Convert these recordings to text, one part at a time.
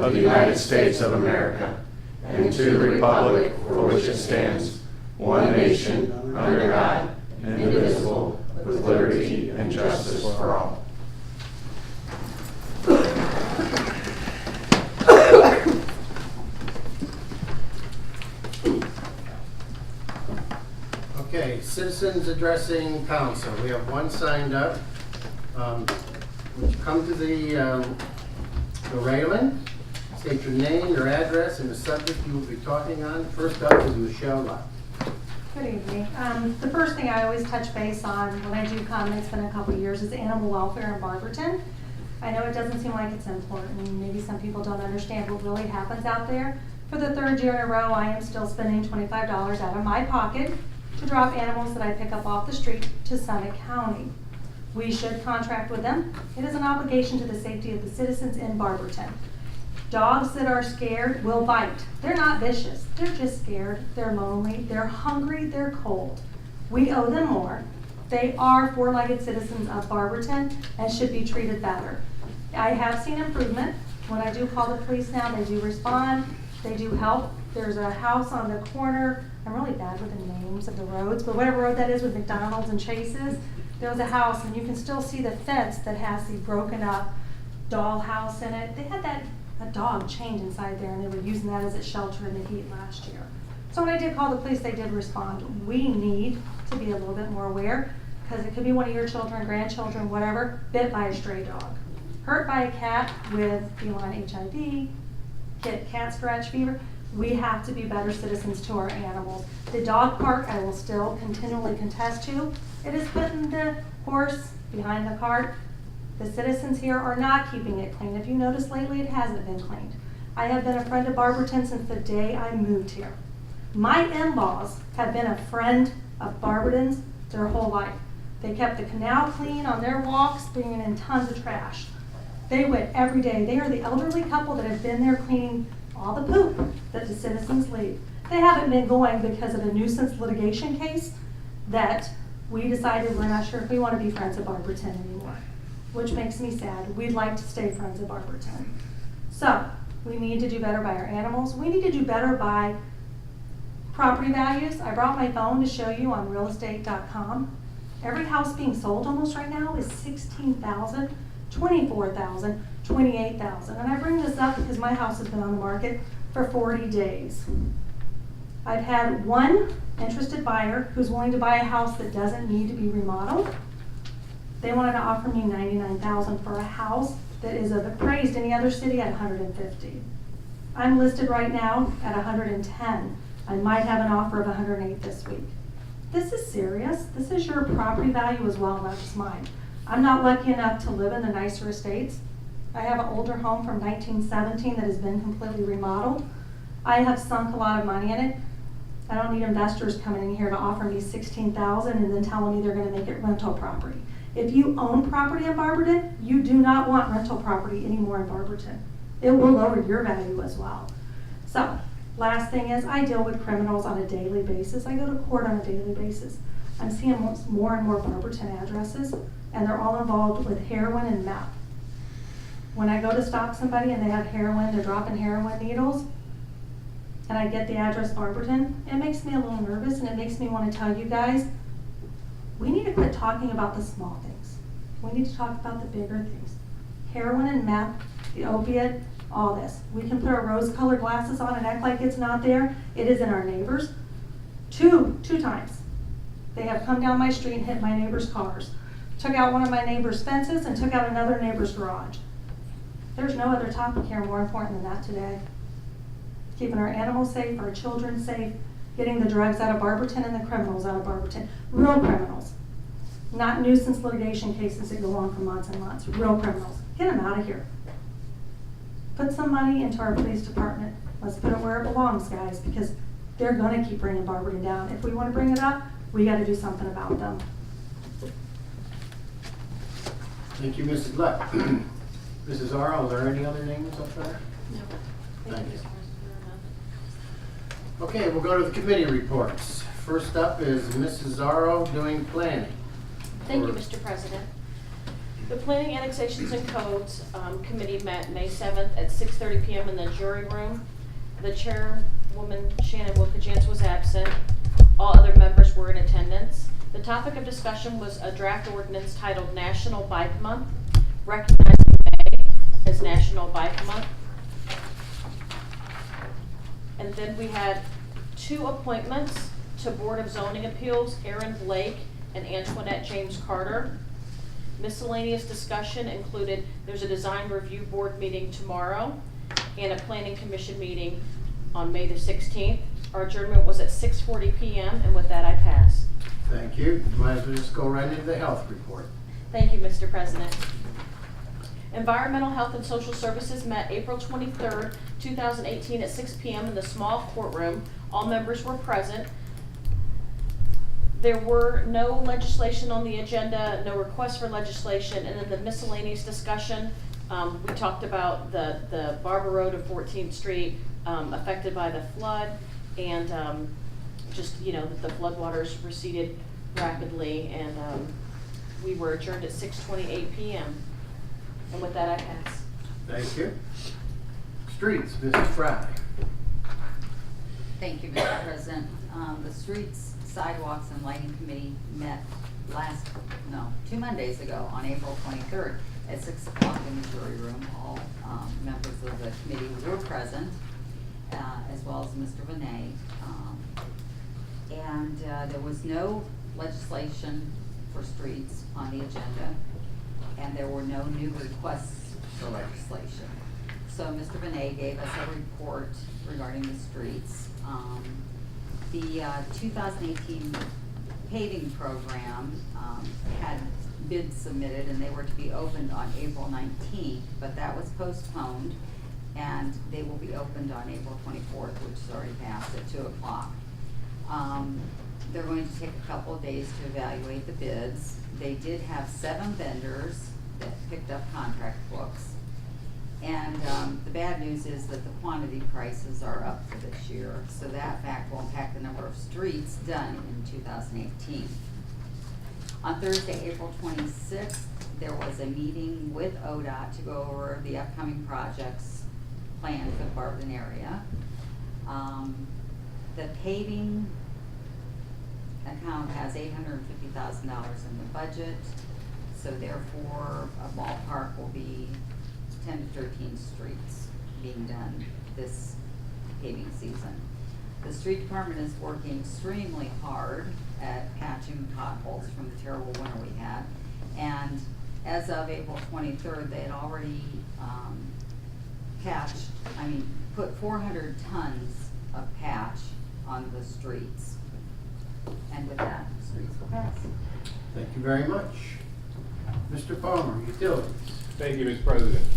of the United States of America, and to the republic for which it stands, one nation, under God, indivisible, with liberty and justice for all. Okay, citizens addressing council. We have one signed up. Would you come to the railing, state your name, your address, and the subject you will be talking on. First up is Michelle Lott. Good evening. The first thing I always touch base on when I do come, it's been a couple of years, is animal welfare in Barberton. I know it doesn't seem like it's important, and maybe some people don't understand what really happens out there. For the third year in a row, I am still spending $25 out of my pocket to drop animals that I pick up off the street to Summit County. We should contract with them. It is an obligation to the safety of the citizens in Barberton. Dogs that are scared will bite. They're not vicious. They're just scared. They're lonely. They're hungry. They're cold. We owe them more. They are four-legged citizens of Barberton and should be treated better. I have seen improvement. When I do call the police now, they do respond. They do help. There's a house on the corner. I'm really bad with the names of the roads, but whatever road that is with McDonald's and Chase's, there was a house, and you can still see the fence that has the broken up doll house in it. They had a dog chained inside there, and they were using that as a shelter in the heat last year. So when I did call the police, they did respond. We need to be a little bit more aware, because it could be one of your children, grandchildren, whatever, bit by a stray dog, hurt by a cat with feline HIV, cat scratch fever. We have to be better citizens to our animals. The dog park, I will still continually contest to. It is putting the horse behind the cart. The citizens here are not keeping it clean. If you notice lately, it hasn't been cleaned. I have been a friend of Barberton since the day I moved here. My in-laws have been a friend of Barberton's their whole life. They kept the canal clean on their walks, bringing in tons of trash. They went every day. They are the elderly couple that have been there cleaning all the poop that the citizens leave. They haven't been going because of a nuisance litigation case that we decided we're not sure if we want to be friends of Barberton anymore, which makes me sad. We'd like to stay friends of Barberton. So we need to do better by our animals. We need to do better by property values. I brought my phone to show you on realestate.com. Every house being sold almost right now is $16,000, $24,000, $28,000. And I bring this up because my house has been on the market for 40 days. I've had one interested buyer who's willing to buy a house that doesn't need to be remodeled. They wanted to offer me $99,000 for a house that is appraised any other city at $150,000. I'm listed right now at $110,000. I might have an offer of $108,000 this week. This is serious. This is your property value as well, not just mine. I'm not lucky enough to live in the nicer estates. I have an older home from 1917 that has been completely remodeled. I have sunk a lot of money in it. I don't need investors coming in here to offer me $16,000 and then telling me they're going to make it rental property. If you own property in Barberton, you do not want rental property anymore in Barberton. It will lower your value as well. So, last thing is, I deal with criminals on a daily basis. I go to court on a daily basis. I'm seeing more and more Barberton addresses, and they're all involved with heroin and meth. When I go to stop somebody and they have heroin, they're dropping heroin needles, and I get the address Barberton, it makes me a little nervous, and it makes me want to tell you guys, we need to quit talking about the small things. We need to talk about the bigger things. Heroin and meth, the opiate, all this. We can put our rose-colored glasses on and act like it's not there. It is in our neighbors. Two times. They have come down my street and hit my neighbors' cars. Took out one of my neighbor's fences and took out another neighbor's garage. There's no other topic here more important than that today. Keeping our animals safe, our children safe, getting the drugs out of Barberton and the criminals out of Barberton. Real criminals. Not nuisance litigation cases that go on for months and months. Real criminals. Get them out of here. Put some money into our police department. Let's put it where it belongs, guys, because they're going to keep bringing Barberton down. If we want to bring it up, we got to do something about them. Thank you, Mrs. Lepp. Mrs. Arl, are there any other names up there? No. Thank you. Okay, we'll go to the committee reports. First up is Mrs. Arl doing planning. Thank you, Mr. President. The Planning, Annexations, and Codes Committee met May 7th at 6:30 p.m. in the jury room. The chairwoman, Shannon Wilkajans, was absent. All other members were in attendance. The topic of discussion was a draft ordinance titled National Bike Month, recognizing May as National Bike Month. And then we had 2 appointments to Board of Zoning Appeals, Aaron Blake and Antoinette James Carter. Miscellaneous discussion included, there's a design review board meeting tomorrow and a planning commission meeting on May the 16th. Our adjournment was at 6:40 p.m. and with that I pass. Thank you. Might as well just go right into the health report. Thank you, Mr. President. Environmental Health and Social Services met April 23rd, 2018 at 6 p.m. in the small courtroom. All members were present. There were no legislation on the agenda, no requests for legislation, and then the miscellaneous discussion, we talked about the Barber Road and 14th Street affected by the flood, and just, you know, the floodwaters receded rapidly, and we were adjourned at 6:28 p.m. And with that, I pass. Thank you. Streets, Mrs. Fry. Thank you, Mr. President. The Streets, Sidewalks, and Lighting Committee met 2 Mondays ago on April 23rd at 6 o'clock in the jury room. All members of the committee were present, as well as Mr. Vinay. There was no legislation for streets on the agenda, and there were no new requests for legislation. So Mr. Vinay gave us a report regarding the streets. The 2018 paving program had bids submitted, and they were to be opened on April 19th, but that was postponed, and they will be opened on April 24th, which is already passed, at 2 o'clock. They're going to take a couple of days to evaluate the bids. They did have 7 vendors that picked up contract books. And the bad news is that the quantity prices are up for this year, so that fact will impact the number of streets done in 2018. On Thursday, April 26th, there was a meeting with ODOT to go over the upcoming projects planned for the Barberton area. The paving account has $850,000 in the budget, so therefore a ballpark will be 10 to 13 streets being done this paving season. The street department is working extremely hard at patching potholes from the terrible winter we had. And as of April 23rd, they had already put 400 tons of patch on the streets. And with that, the streets will pass. Thank you very much. Mr. Palmer, Utilities. Thank you, Mr. President.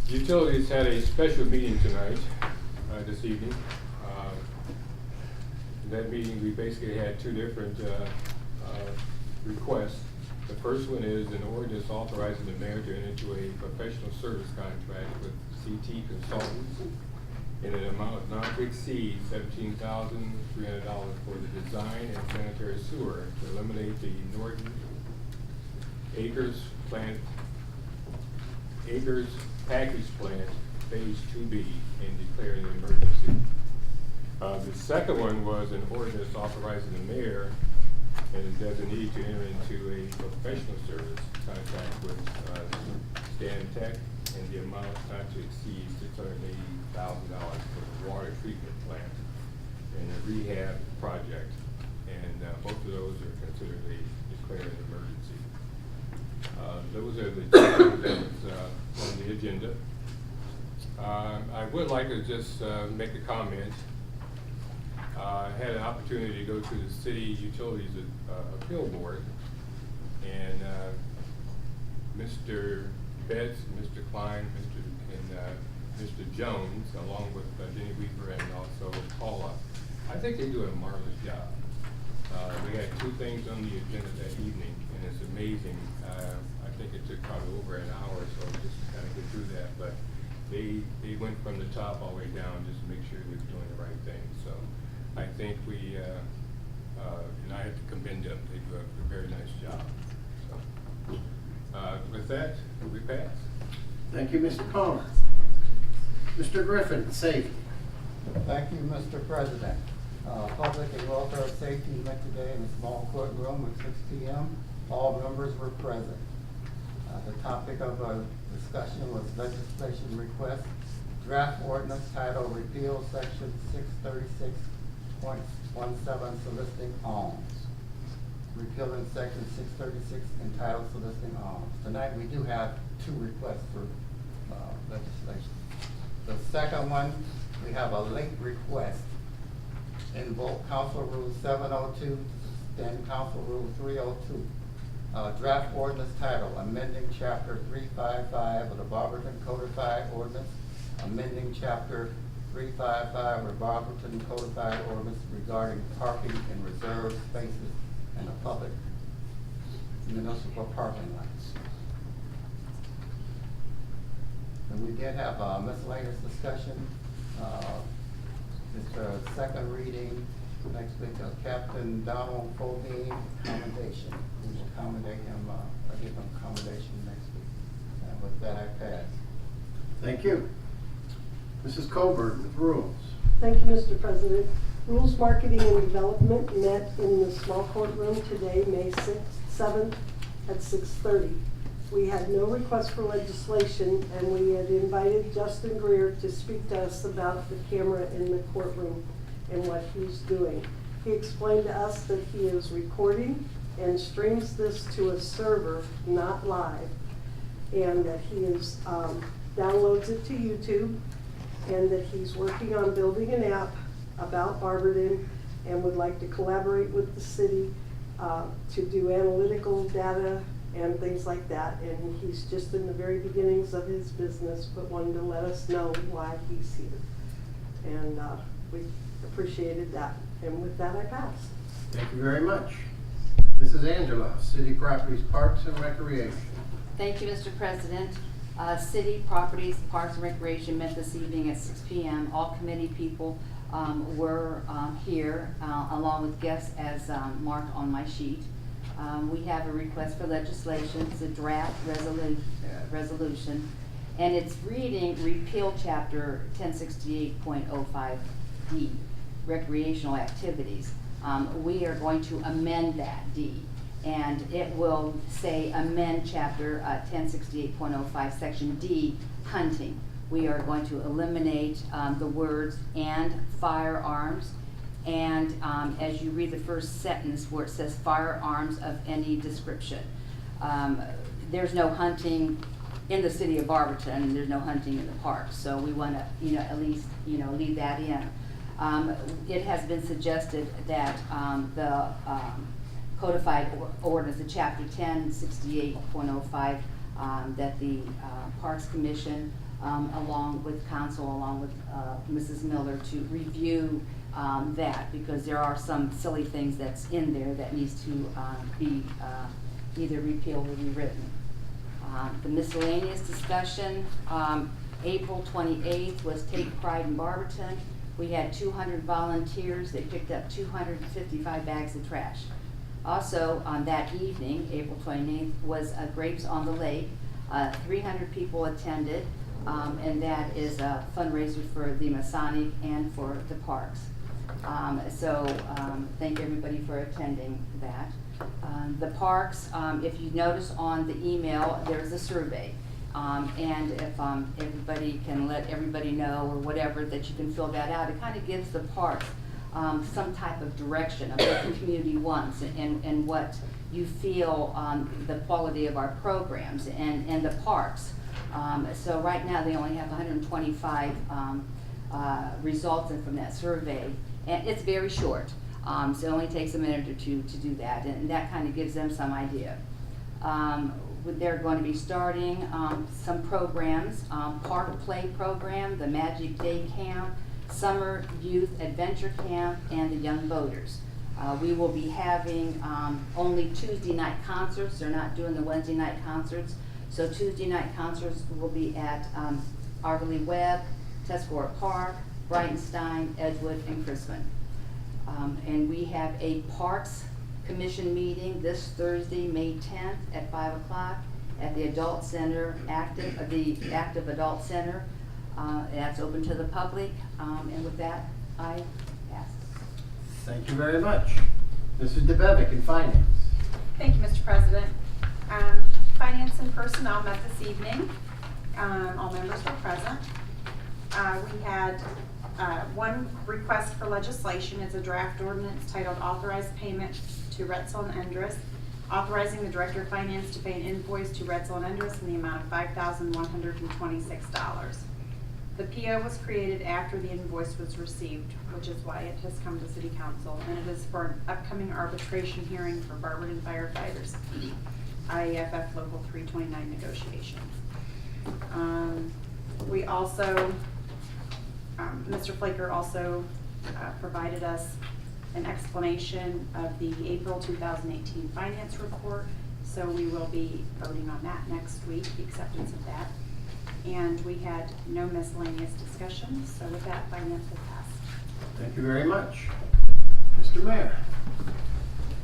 Utilities had a special meeting tonight, this evening. In that meeting, we basically had 2 different requests. The first one is an ordinance authorizing the mayor to enter into a professional service contract with CT Consultants in an amount not to exceed $17,300 for the design and sanitary sewer to eliminate the Norton Acres Package Plant Phase 2B and declaring an emergency. The second one was an ordinance authorizing the mayor and the designee to enter into a professional service contract with Stan Tech and the amount not to exceed $680,000 for the water treatment plant and a rehab project. And both of those are considered declared an emergency. Those are the 2 things on the agenda. I would like to just make a comment. I had an opportunity to go to the City Utilities Appeal Board, and Mr. Betts, Mr. Klein, Mr. Jones, along with Jenny Weaver and also Paula, I think they do a marvelous job. We had 2 things on the agenda that evening, and it's amazing. I think it took probably over an hour or so just to kind of get through that, but they went from the top all the way down just to make sure they were doing the right thing. So I think and I have to commend them. They do a very nice job. So. with that, we pass. Thank you, Mr. Palmer. Mr. Griffin, safety. Thank you, Mr. President. Public and welfare safety met today in a small courtroom at 6 p.m. All members were present. The topic of discussion was legislation request, draft ordinance title repeal section 636.17 soliciting alms. Repealing section 636 entitled soliciting alms. Tonight we do have two requests for legislation. The second one, we have a late request in both Council Rule 702 and Council Rule 302. Draft ordinance title, amending chapter 355 of the Barberton Codified Ordinance, amending chapter 355 of the Barberton Codified Ordinance regarding parking in reserved spaces in the public municipal parking lots. And we did have a miscellaneous discussion. It's a second reading next week of Captain Donald Fodine commendation. We will commendate him, give him commendation next week. And with that, I pass. Thank you. Mrs. Colbert with rules. Thank you, Mr. President. Rules Marketing and Development met in the small courtroom today, May 6th, 7th at 6:30. We had no request for legislation, and we had invited Justin Greer to speak to us about the camera in the courtroom and what he's doing. He explained to us that he is recording and streams this to a server, not live, and that he is downloads it to YouTube, and that he's working on building an app about Barberton and would like to collaborate with the city to do analytical data and things like that. And he's just in the very beginnings of his business, but wanted to let us know why he's here. And we appreciated that. And with that, I pass. Thank you very much. Mrs. Angela, City Properties, Parks and Recreation. Thank you, Mr. President. City Properties, Parks and Recreation met this evening at 6 p.m. All committee people were here, along with guests as marked on my sheet. We have a request for legislation. It's a draft resolution, and it's reading repeal chapter 1068.05D, recreational activities. We are going to amend that D, and it will say amend chapter 1068.05 section D, hunting. We are going to eliminate the words and firearms. And as you read the first sentence where it says firearms of any description, there's no hunting in the city of Barberton, and there's no hunting in the park. So we want to, at least, leave that in. It has been suggested that the codified ordinance, the chapter 1068.05, that the Parks Commission, along with council, along with Mrs. Miller, to review that, because there are some silly things that's in there that needs to be either repealed or rewritten. The miscellaneous discussion, April 28th was Take Pride in Barberton. We had 200 volunteers. They picked up 255 bags of trash. Also, on that evening, April 29th, was Grapes on the Lake. 300 people attended, and that is a fundraiser for the Masonic and for the parks. Thank everybody for attending that. The parks, if you notice on the email, there's a survey. And if everybody can let everybody know or whatever, that you can fill that out, it kind of gives the parks some type of direction of what the community wants and what you feel the quality of our programs and the parks. So right now they only have 125 results in from that survey, and it's very short. So it only takes a minute or two to do that, and that kind of gives them some idea. They're going to be starting some programs, Park Play Program, the Magic Day Camp, Summer Youth Adventure Camp, and the Young Boaters. We will be having only Tuesday night concerts. They're not doing the Wednesday night concerts. So Tuesday night concerts will be at Argerly Webb, Tuscarora Park, Brightenstein, Edgewood, and Crispin. And we have a Parks Commission meeting this Thursday, May 10th at 5 o'clock at the Adult Center, the Active Adult Center. That's open to the public, and with that, I pass. Thank you very much. Mrs. DeBevick in Finance. Thank you, Mr. President. Finance and Personnel met this evening. All members were present. We had one request for legislation. It's a draft ordinance titled Authorized Payment to Retzel and Endress, authorizing the Director of Finance to pay an invoice to Retzel and Endress in the amount of $5,126. The PO was created after the invoice was received, which is why it has come to City Council, and it is for an upcoming arbitration hearing for Barberton firefighters, IAFF Local 329 negotiation. We also, Mr. Flaker also provided us an explanation of the April 2018 finance report, so we will be voting on that next week, the acceptance of that. And we had no miscellaneous discussion, so with that, finance will pass. Thank you very much. Mr. Mayor.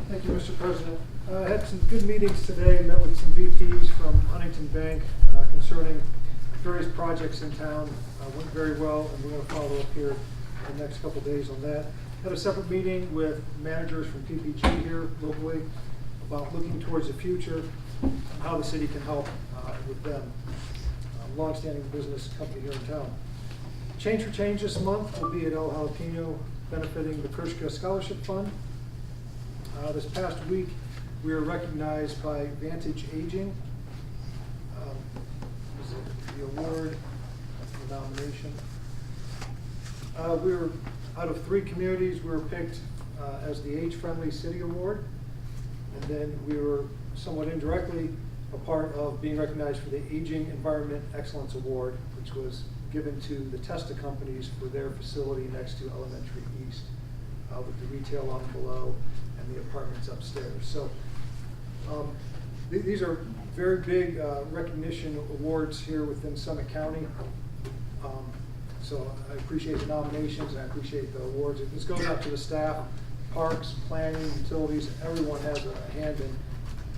Thank you, Mr. President. I had some good meetings today, met with some VPs from Huntington Bank concerning various projects in town. Went very well, and we're going to follow up here in the next couple of days on that. Had a separate meeting with managers from PPG here locally about looking towards the future, how the city can help with them. Long-standing business company here in town. Change for Change this month will be at El Jalapeno benefiting the Kershka Scholarship Fund. This past week, we were recognized by Vantage Aging. Was it the award, the nomination? We were, out of 3 communities, we were picked as the Age Friendly City Award. And then we were somewhat indirectly a part of being recognized for the Aging Environment Excellence Award, which was given to the Testa companies for their facility next to Elementary East, with the retail on below and the apartments upstairs. So these are very big recognition awards here within Summit County. So I appreciate the nominations and I appreciate the awards. This goes out to the staff, parks, planning, utilities. Everyone has a hand in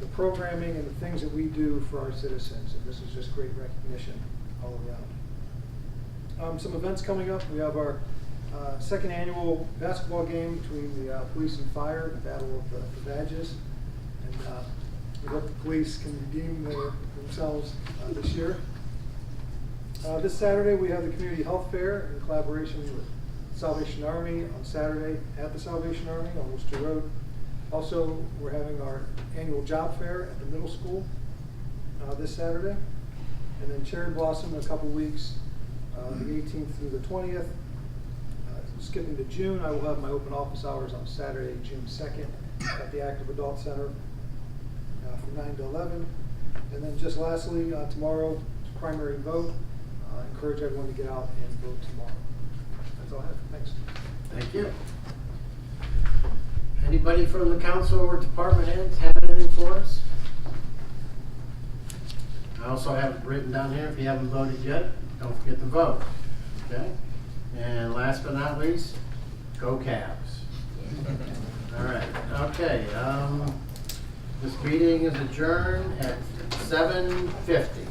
the programming and the things that we do for our citizens, and this is just great recognition all around. Some events coming up. We have our second annual basketball game between the police and fire, the Battle of the Badges, and we hope the police can redeem themselves this year. This Saturday we have the Community Health Fair in collaboration with Salvation Army on Saturday at the Salvation Army on Worcester Road. Also, we're having our annual job fair at the middle school this Saturday. And then Cherry Blossom in a couple weeks, the 18th through the 20th. Skipping to June, I will have my open office hours on Saturday, June 2nd at the Active Adult Center from 9 to 11. And then just lastly, tomorrow, primary vote. I encourage everyone to get out and vote tomorrow. That's all I have. Thanks. Thank you. Anybody from the council or department heads have anything for us? I also have it written down here, if you haven't voted yet, don't forget to vote. Okay? And last but not least, go Cavs. All right, okay. This meeting is adjourned at 7:50.